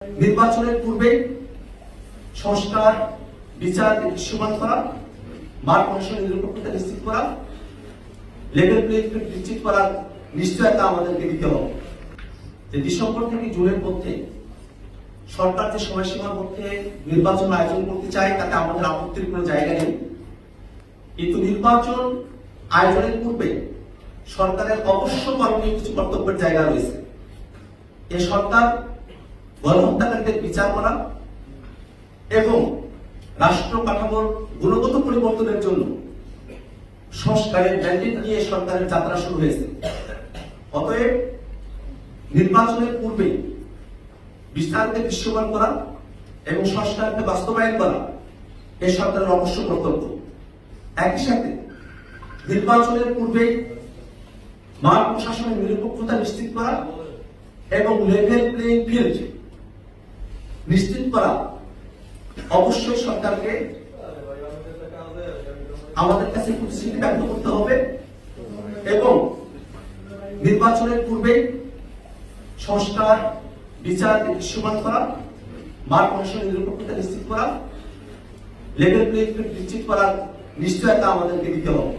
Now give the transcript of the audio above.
নির্বাচনের পূর্বে সংস্কার বিচার দৃশ্যমান করা, মাঠ কমিশনের নিরপেক্ষতা নিশ্চিত করা, লেভেল প্লেইং ফিল্ড নিশ্চিত করার নিশ্চয়তা আমাদেরকে দিতে হবে। যে ডিসেম্বর থেকে জুনের মধ্যে সরকার যে সময়সীমার মধ্যে নির্বাচন আয়োজন করতে চায় তাতে আমাদের আপত্তির কোনো জায়গা নেই, কিন্তু নির্বাচন আয়োজনের পূর্বে সরকারের অবশ্য করণীয় কিছু কর্তব্যের জায়গা রয়েছে। এই সরকার গণহত্যাকারীদের বিচার করা এবং রাষ্ট্র কাঠামোর গুণগত পরিবর্তনের জন্য সংস্কারের ম্যান্ডেট নিয়ে সরকারের যাত্রা শুরু হয়েছে। অতএব নির্বাচনের পূর্বে বিস্তারকে দৃশ্যমান করা এবং সংস্কারকে বাস্তবায়ন করা এই সরকারের অবশ্য কর্তব্য। একই সাথে নির্বাচনের পূর্বে মাঠ প্রশাসনের নিরপেক্ষতা নিশ্চিত করা এবং লেভেল প্লেইং ফিল্ড নিশ্চিত করা অবশ্যই সরকারকে আমাদের কাছে প্রতিশ্রুতি ব্যক্ত করতে হবে এবং নির্বাচনের পূর্বে সংস্কার বিচার দৃশ্যমান করা, মাঠ কমিশনের নিরপেক্ষতা নিশ্চিত করা, লেভেল প্লেইং ফিল্ড নিশ্চিত করার নিশ্চয়তা আমাদেরকে দিতে হবে।